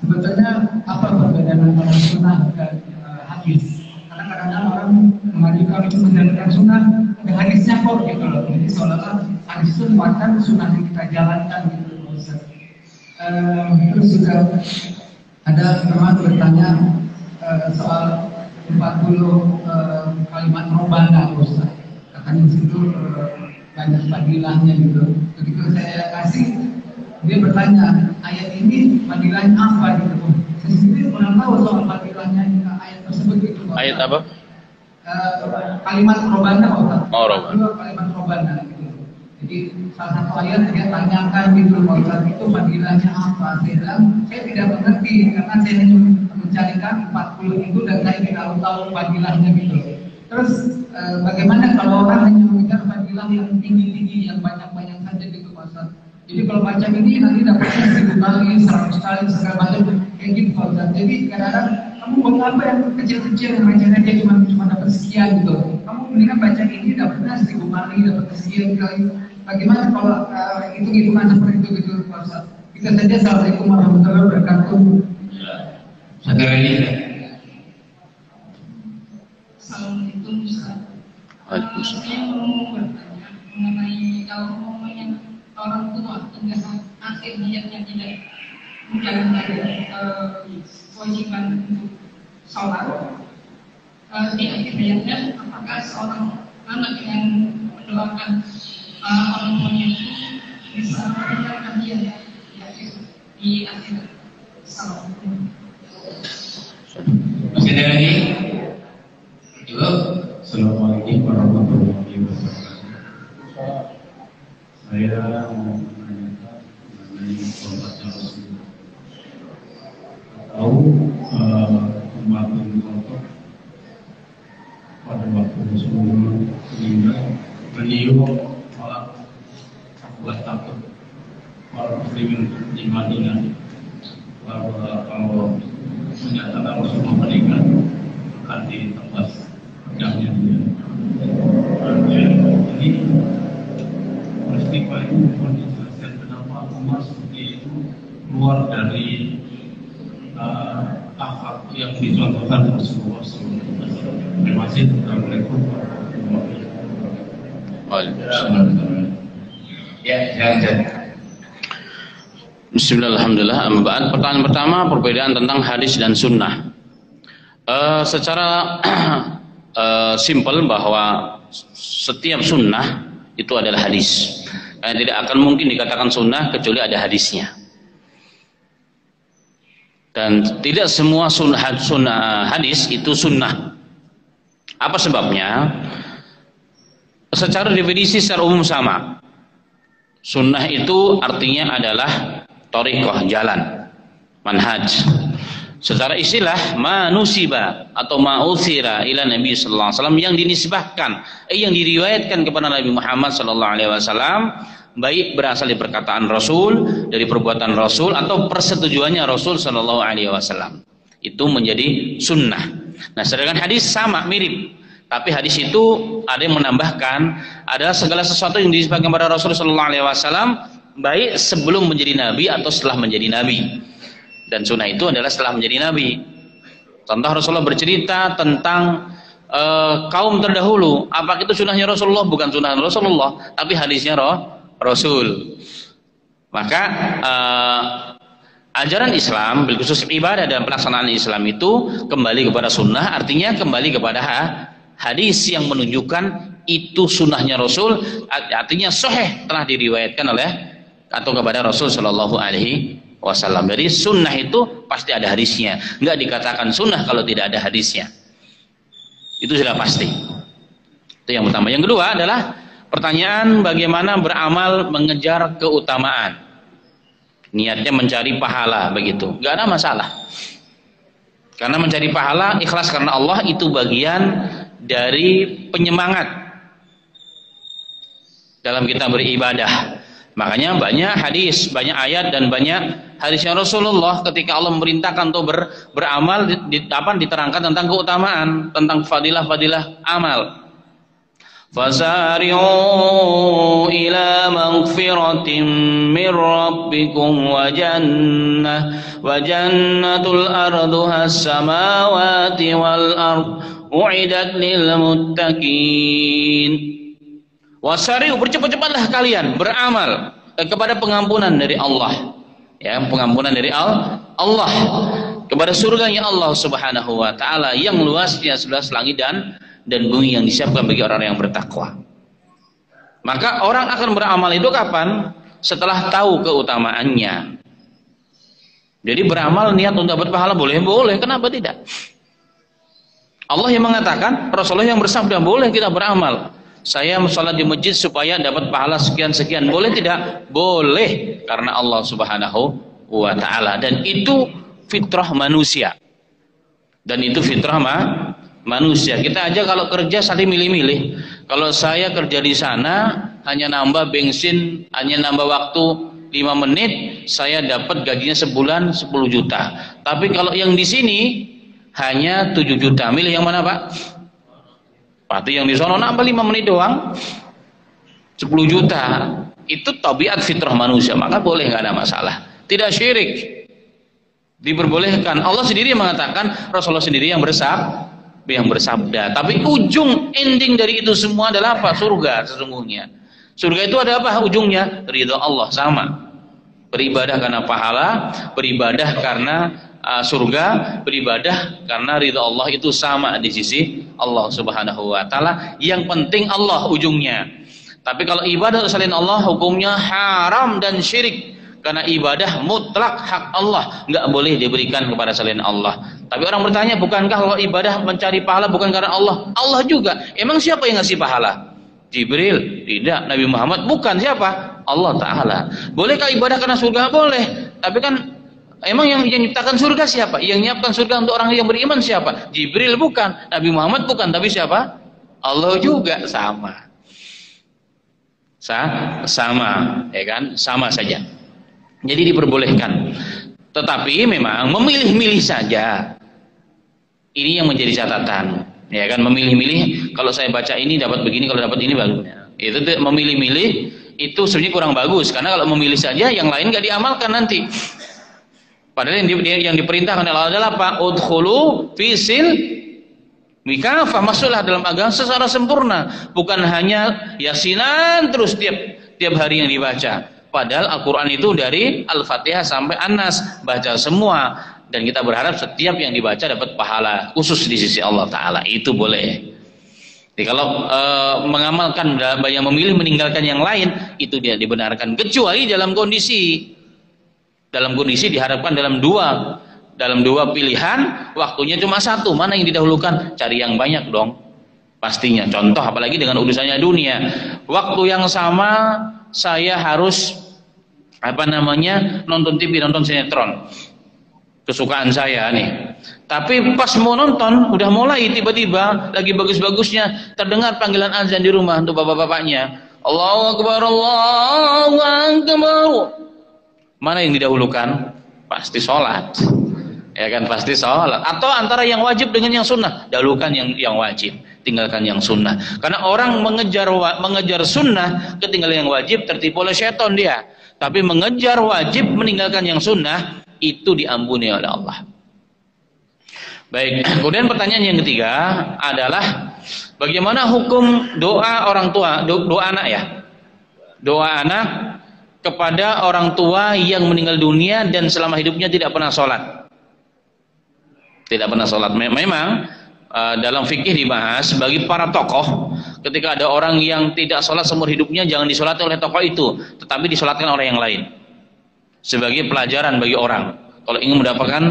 Sebetulnya apa perbedaan antara sunnah dan hadis? Karena kadang-kadang orang mengajukan itu menjalankan sunnah, ada hadisnya kok gitu loh. Jadi seolah-olah hadis itu merupakan sunnah yang kita jalankan gitu Pak Ustaz. Terus juga ada teman bertanya soal 40 kalimat robana Ustaz. Katanya di situ banyak fadilahnya gitu. Begitu saya kasih, dia bertanya ayat ini fadilahnya apa gitu. Saya sendiri kurang tahu soal fadilahnya ayat tersebut gitu. Ayat apa? Kalimat robana Ustaz. Oh, robana. Kalimat robana gitu. Jadi salah satu ayat dia tanyakan gitu Pak Ustaz, itu fadilahnya apa? Saya bilang saya tidak mengerti karena saya hanya mencarikan 40 itu dan saya tidak tahu fadilahnya gitu. Terus bagaimana kalau orang hanya mengejar fadilah yang tinggi-tinggi, yang banyak-banyak saja gitu Pak Ustaz? Jadi kalau baca ini nanti dapatnya 1000 kali, 100 kali, segala macam kayak gitu Pak Ustaz. Jadi kadang-kadang kamu mengapa yang kecil-kecil yang bacanya dia cuma dapat sekian gitu. Kamu mendingan baca ini dapatnya 1000 kali, dapat sekian kali. Bagaimana kalau hitung-hitungan seperti itu gitu Pak Ustaz? Kita saja. Assalamualaikum warahmatullahi wabarakatuh. Saudara ini. Assalamualaikum Ustaz. Waalaikumsalam. Saya mau bertanya mengenai kalau ngomongnya orang tua hingga akhir hayatnya tidak menjalankan kewajiban untuk sholat di akhir hayatnya, apakah seorang anak yang mendoakan orang tuanya itu bisa menjalankan dia di akhir sholat? Masih ada lagi? Cukup. Assalamualaikum warahmatullahi wabarakatuh. Saya mau menanyakan mengenai sholatnya Rasulullah. Tahu Umar bin Khattab pada waktu Rasulullah meninggal, beliau malah buat takut para muslimin di Madinah bahwa kalau menyatakan Rasulullah meninggal akan ditembak pedangnya dia. Ini peristiwa ini mohon dijelaskan kenapa Umar seperti itu keluar dari akhlak yang dicontohkan Rasulullah SAW. Terima kasih. Assalamualaikum warahmatullahi wabarakatuh. Waalaikumsalam. Ya, jangan. Bismillahirrahmanirrahim. Amma ba'd. Pertanyaan pertama, perbedaan tentang hadis dan sunnah. Secara simpel bahwa setiap sunnah itu adalah hadis. Karena tidak akan mungkin dikatakan sunnah kecuali ada hadisnya. Dan tidak semua hadis itu sunnah. Apa sebabnya? Secara definisi secara umum sama. Sunnah itu artinya adalah thariqah, jalan, manhaj. Secara istilah manusiba atau ma'uthira ila Nabi sallallahu alaihi wasallam, yang dinisbahkan, yang diriwayatkan kepada Nabi Muhammad sallallahu alaihi wasallam, baik berasal dari perkataan Rasul, dari perbuatan Rasul, atau persetujuannya Rasul sallallahu alaihi wasallam. Itu menjadi sunnah. Nah, sedangkan hadis sama, mirip. Tapi hadis itu ada yang menambahkan, adalah segala sesuatu yang dinisbahkan kepada Rasul sallallahu alaihi wasallam, baik sebelum menjadi nabi atau setelah menjadi nabi. Dan sunnah itu adalah setelah menjadi nabi. Contoh, Rasulullah bercerita tentang kaum terdahulu. Apakah itu sunnahnya Rasulullah? Bukan sunnah Rasulullah, tapi hadisnya Rasul. Maka ajaran Islam, khusus ibadah dan pelaksanaan Islam itu kembali kepada sunnah, artinya kembali kepada hadis yang menunjukkan itu sunnahnya Rasul, artinya sahih, telah diriwayatkan oleh atau kepada Rasul Shallallahu Alaihi Wasallam. Jadi sunnah itu pasti ada hadisnya, nggak dikatakan sunnah kalau tidak ada hadisnya. Itu sudah pasti. Itu yang pertama. Yang kedua adalah pertanyaan bagaimana beramal mengejar keutamaan. Niatnya mencari pahala, begitu, nggak ada masalah. Karena mencari pahala ikhlas karena Allah itu bagian dari penyemangat dalam kita beribadah. Makanya banyak hadis, banyak ayat, dan banyak hadisnya Rasulullah ketika Allah memerintahkan untuk beramal, diterangkan tentang keutamaan, tentang fadilah-fadilah amal. Fasari'u ila maghfiratin min rabbikum wa jannatul arduha as-samawati wal ard u'idat lil muttaqin. Wasari'u, bercepat-cepatlah kalian beramal kepada pengampunan dari Allah, ya, pengampunan dari Allah, kepada surganya Allah Subhanahu wa taala yang luasnya 11 langit dan bumi, yang disiapkan bagi orang yang bertakwa. Maka orang akan beramal itu kapan? Setelah tahu keutamaannya. Jadi beramal niat untuk dapat pahala boleh, kenapa tidak? Allah yang mengatakan, Rasulullah yang bersabda, boleh kita beramal. Saya sholat di masjid supaya dapat pahala sekian-sekian, boleh tidak? Boleh, karena Allah Subhanahu wa ta'ala. Dan itu fitrah manusia. Dan itu fitrah manusia. Kita aja kalau kerja saling milih-milih. Kalau saya kerja di sana hanya nambah bensin, hanya nambah waktu 5 menit, saya dapat gajinya sebulan 10 juta. Tapi kalau yang di sini hanya 7 juta. Milih yang mana, Pak? Pasti yang di sono nambah 5 menit doang 10 juta. Itu tabiat fitrah manusia, maka boleh, nggak ada masalah. Tidak syirik, diperbolehkan. Allah sendiri yang mengatakan, Rasulullah sendiri yang bersabda. Tapi ujung ending dari itu semua adalah apa? Surga sesungguhnya. Surga itu ada apa ujungnya? Ridha Allah. Sama, beribadah karena pahala, beribadah karena surga, beribadah karena ridha Allah, itu sama di sisi Allah Subhanahu wa ta'ala. Yang penting Allah ujungnya. Tapi kalau ibadah selain Allah, hukumnya haram dan syirik, karena ibadah mutlak hak Allah, nggak boleh diberikan kepada selain Allah. Tapi orang bertanya, bukankah kalau ibadah mencari pahala bukan karena Allah? Allah juga. Emang siapa yang ngasih pahala? Jibril? Tidak. Nabi Muhammad? Bukan. Siapa? Allah Ta'ala. Bolehkah ibadah karena surga? Boleh. Tapi kan emang yang menciptakan surga siapa? Yang menyiapkan surga untuk orang yang beriman siapa? Jibril? Bukan. Nabi Muhammad? Bukan. Tapi siapa? Allah juga. Sama, ya kan? Sama saja. Jadi diperbolehkan. Tetapi memang memilih-milih saja. Ini yang menjadi catatan, ya kan? Memilih-milih, kalau saya baca ini dapat begini, kalau dapat ini bagusnya. Itu memilih-milih itu sebenarnya kurang bagus, karena kalau memilih saja yang lain nggak diamalkan nanti. Padahal yang diperintahkan oleh Allah adalah apa? Udkhulu fisil mikafah, masuklah dalam agama secara sempurna, bukan hanya yasinan terus tiap hari yang dibaca. Padahal Al-Quran itu dari Al-Fatihah sampai An-Nas, baca semua, dan kita berharap setiap yang dibaca dapat pahala khusus di sisi Allah Ta'ala. Itu boleh. Jadi kalau mengamalkan banyak memilih meninggalkan yang lain, itu dia dibenarkan, kecuali dalam kondisi diharapkan dalam dua pilihan, waktunya cuma satu, mana yang didahulukan? Cari yang banyak dong pastinya. Contoh, apalagi dengan urusannya dunia, waktu yang sama saya harus nonton TV, nonton sinetron, kesukaan saya nih. Tapi pas mau nonton, udah mulai tiba-tiba lagi bagus-bagusnya terdengar panggilan azan di rumah untuk bapak-bapaknya. Allahu Akbar, Allahu Akbar. Mana yang didahulukan? Pasti sholat. Ya kan, pasti sholat. Atau antara yang wajib dengan yang sunnah, dahulukan yang wajib, tinggalkan yang sunnah. Karena orang mengejar sunnah, ketinggalan yang wajib, tertipu oleh syaitan dia. Tapi mengejar wajib, meninggalkan yang sunnah, itu diampuni oleh Allah. Baik, kemudian pertanyaan yang ketiga adalah bagaimana hukum doa orang tua, doa anak ya? Doa anak kepada orang tua yang meninggal dunia dan selama hidupnya tidak pernah sholat. Tidak pernah sholat. Memang dalam fikih dibahas bagi para tokoh, ketika ada orang yang tidak sholat seumur hidupnya, jangan disolati oleh tokoh itu, tetapi disolatkan oleh yang lain. Sebagai pelajaran bagi orang, kalau ingin mendapatkan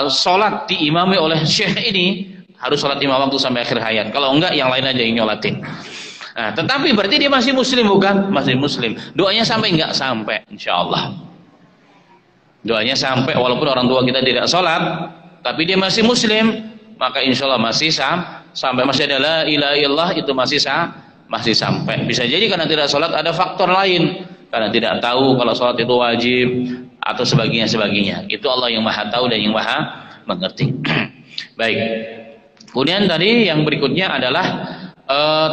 sholat diimami oleh syekh ini, harus sholat 5 waktu sampai akhir hayat. Kalau enggak, yang lain aja yang nyolatin. Nah, tetapi berarti dia masih muslim bukan? Masih muslim. Doanya sampai enggak? Sampai, insya Allah. Doanya sampai, walaupun orang tua kita tidak sholat, tapi dia masih muslim, maka insya Allah masih sampai, masih ada la ilaha illallah, itu masih sampai. Bisa jadi karena tidak sholat ada faktor lain, karena tidak tahu kalau sholat itu wajib atau sebagainya. Itu Allah yang maha tahu dan yang maha mengerti. Baik. Kemudian tadi yang berikutnya adalah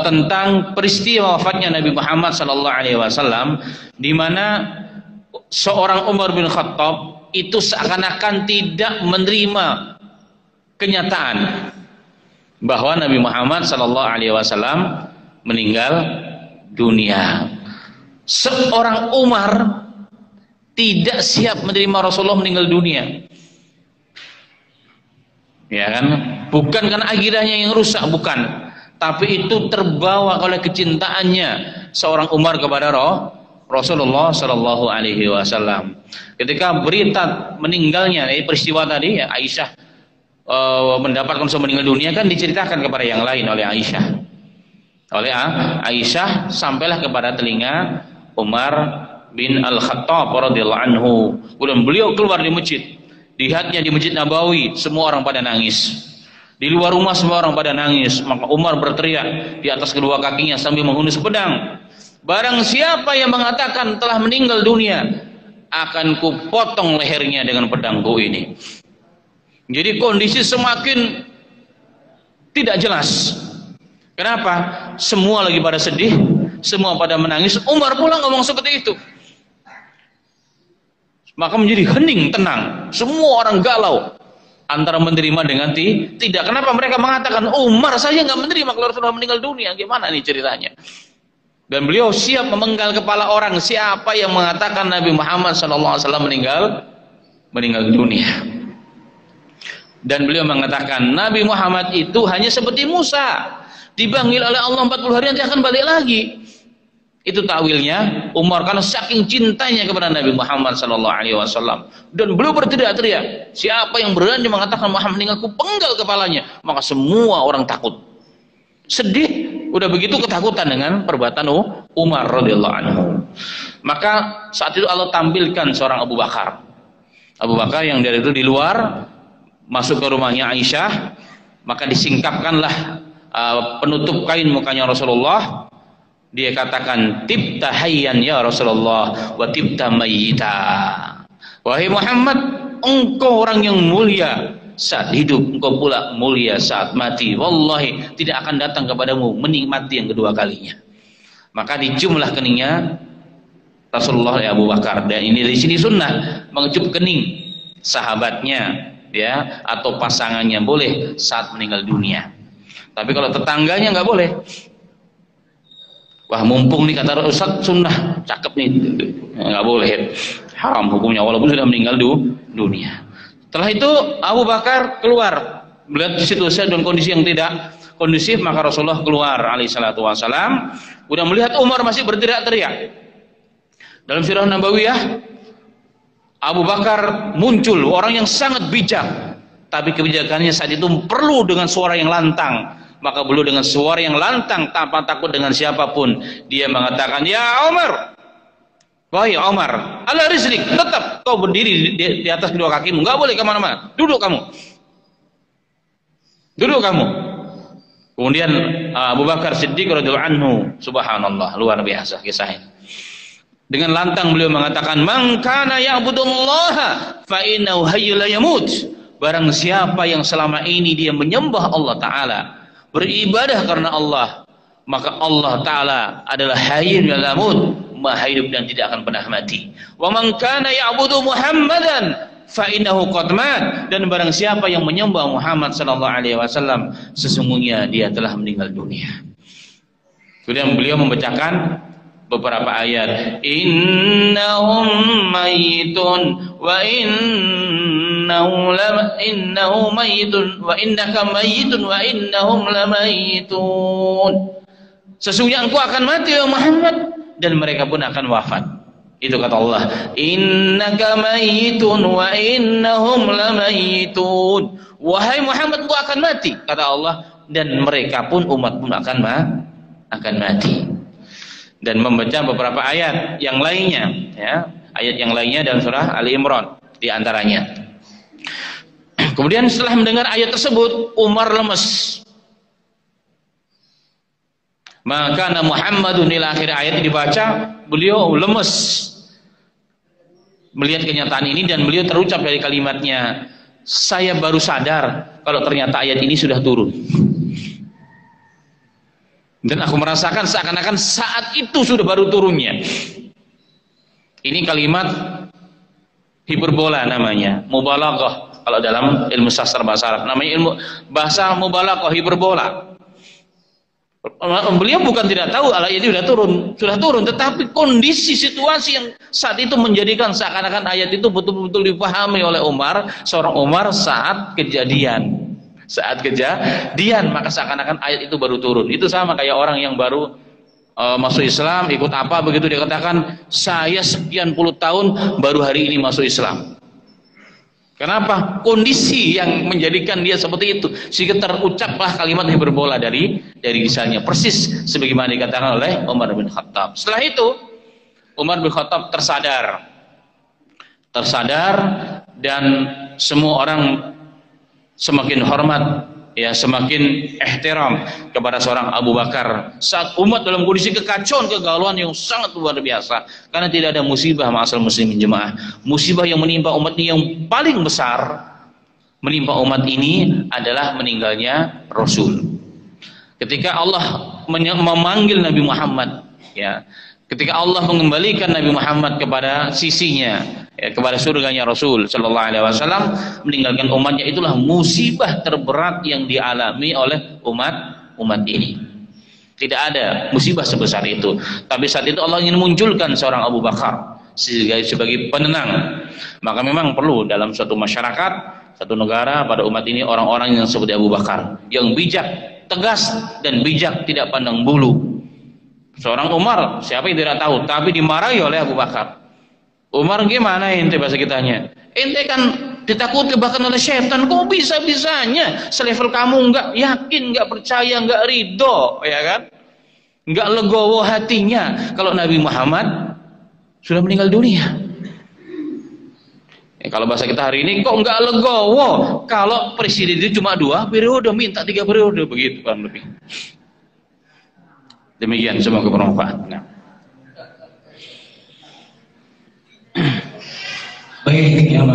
tentang peristiwa wafatnya Nabi Muhammad SAW, di mana seorang Umar bin Khattab itu seakan-akan tidak menerima kenyataan bahwa Nabi Muhammad SAW meninggal dunia. Seorang Umar tidak siap menerima Rasulullah meninggal dunia. Ya kan? Bukan karena akidahnya yang rusak, bukan. Tapi itu terbawa oleh kecintaannya seorang Umar kepada Rasulullah Shallallahu Alaihi Wasallam. Ketika berita meninggalnya, peristiwa tadi ya, Aisyah mendapatkan Rasul meninggal dunia, kan diceritakan kepada yang lain oleh Aisyah. Oleh Aisyah sampailah kepada telinga Umar bin Al-Khattab radhiyallahu anhu. Kemudian beliau keluar di masjid. Lihatnya di Masjid Nabawi, semua orang pada nangis. Di luar rumah semua orang pada nangis. Maka Umar berteriak di atas kedua kakinya sambil menghunus pedang. Barang siapa yang mengatakan telah meninggal dunia, akan kupotong lehernya dengan pedangku ini. Jadi kondisi semakin tidak jelas. Kenapa? Semua lagi pada sedih, semua pada menangis. Umar pula ngomong seperti itu. Maka menjadi hening, tenang. Semua orang galau antara menerima dengan tidak. Kenapa mereka mengatakan Umar saja nggak menerima kalau Rasulullah meninggal dunia? Gimana nih ceritanya? Dan beliau siap memenggal kepala orang siapa yang mengatakan Nabi Muhammad SAW meninggal dunia. Dan beliau mengatakan Nabi Muhammad itu hanya seperti Musa, dipanggil oleh Allah 40 hari nanti akan balik lagi. Itu takwilnya Umar, karena saking cintanya kepada Nabi Muhammad SAW. Dan beliau berteriak-teriak, siapa yang berani mengatakan Muhammad meninggal, ku penggal kepalanya. Maka semua orang takut, sedih. Udah begitu ketakutan dengan perbuatan Umar radhiyallahu anhu. Maka saat itu Allah tampilkan seorang Abu Bakar. Abu Bakar yang dari itu di luar masuk ke rumahnya Aisyah, maka disingkapkanlah penutup kain mukanya Rasulullah. Dia katakan, tibta hayyan ya Rasulullah wa tibta mayyita. Wahai Muhammad, engkau orang yang mulia saat hidup, engkau pula mulia saat mati. Wallahi tidak akan datang kepadamu menikmati yang kedua kalinya. Maka diciumlah keningnya Rasulullah ya Abu Bakar. Dan ini di sini sunnah mengecup kening sahabatnya ya atau pasangannya boleh saat meninggal dunia. Tapi kalau tetangganya nggak boleh. Wah, mumpung nih kata Ustaz sunnah, cakep nih, nggak boleh, haram hukumnya walaupun sudah meninggal dunia. Setelah itu Abu Bakar keluar melihat situasi dan kondisi yang tidak kondusif, maka Rasulullah keluar alaihissalatu wassalam. Udah melihat Umar masih berteriak-teriak. Dalam sirah Nabawiyah, Abu Bakar muncul, orang yang sangat bijak, tapi kebijakannya saat itu perlu dengan suara yang lantang. Maka beliau dengan suara yang lantang tanpa takut dengan siapapun, dia mengatakan, ya Umar, Wahai Umar, ala rizlik, tetap kau berdiri di atas kedua kakimu, nggak boleh kemana-mana. Duduk kamu. Duduk kamu. Kemudian Abu Bakar Siddiq radhiyallahu anhu, subhanallah, luar biasa kisah ini. Dengan lantang beliau mengatakan, "Man kana ya'budullaha fa innahu hayyul la yamut." Barang siapa yang selama ini dia menyembah Allah Ta'ala, beribadah karena Allah, maka Allah Ta'ala adalah hayyul la yamut, maha hidup dan tidak akan pernah mati. Wa man kana ya'budu Muhammadan fa innahu qad mat. Dan barang siapa yang menyembah Muhammad sallallahu alaihi wasallam, sesungguhnya dia telah meninggal dunia. Kemudian beliau membacakan beberapa ayat, innahum mayitun wa innahu mayitun wa innaka mayitun wa innahum lamayitun. Sesungguhnya engkau akan mati ya Muhammad, dan mereka pun akan wafat. Itu kata Allah, innaka mayitun wa innahum lamayitun. Wahai Muhammad, engkau akan mati, kata Allah, dan mereka pun, umat pun akan mati. Dan membaca beberapa ayat yang lainnya, ya, ayat yang lainnya dalam surah Ali Imran di antaranya. Kemudian setelah mendengar ayat tersebut, Umar lemes. Maka Muhammadun ila akhir ayat dibaca, beliau lemes melihat kenyataan ini, dan beliau terucap dari kalimatnya, saya baru sadar kalau ternyata ayat ini sudah turun. Dan aku merasakan seakan-akan saat itu sudah baru turunnya. Ini kalimat hiperbola namanya, mubalaghah kalau dalam ilmu sastra bahasa Arab. Namanya ilmu bahasa mubalaghah, hiperbola. Beliau bukan tidak tahu ayat ini sudah turun, tetapi kondisi situasi yang saat itu menjadikan seakan-akan ayat itu betul-betul dipahami oleh Umar, seorang Umar saat kejadian, maka seakan-akan ayat itu baru turun. Itu sama kayak orang yang baru masuk Islam, ikut apa begitu dia katakan, saya sekian puluh tahun baru hari ini masuk Islam. Kenapa? Kondisi yang menjadikan dia seperti itu, sehingga terucaplah kalimat hiperbola dari lisannya, persis sebagaimana dikatakan oleh Umar bin Khattab. Setelah itu Umar bin Khattab tersadar, dan semua orang semakin hormat, ya, semakin ihtiram kepada seorang Abu Bakar saat umat dalam kondisi kekacauan, kegalauan yang sangat luar biasa, karena tidak ada musibah ma'asal muslimin jemaah. Musibah yang menimpa umat ini yang paling besar menimpa umat ini adalah meninggalnya Rasul. Ketika Allah memanggil Nabi Muhammad, ya, ketika Allah mengembalikan Nabi Muhammad kepada sisinya, ya, kepada surganya Rasul Sallallahu Alaihi Wasallam, meninggalkan umatnya, itulah musibah terberat yang dialami oleh umat ini. Tidak ada musibah sebesar itu. Tapi saat itu Allah ingin munculkan seorang Abu Bakar sebagai penenang. Maka memang perlu dalam suatu masyarakat, satu negara, pada umat ini orang-orang yang seperti Abu Bakar, yang bijak, tegas dan bijak, tidak pandang bulu. Seorang Umar, siapa yang tidak tahu, tapi dimarahi oleh Abu Bakar. Umar, gimana ente bahasa kitanya? Ente kan ditakuti bahkan oleh setan, kok bisa-bisanya selevel kamu nggak yakin, nggak percaya, nggak ridho, ya kan? Nggak legowo hatinya kalau Nabi Muhammad sudah meninggal dunia. Kalau bahasa kita hari ini, kok nggak legowo kalau presiden itu cuma 2 periode, minta 3 periode, begitu kan lebih. Demikian, semoga bermanfaat. Baik, yang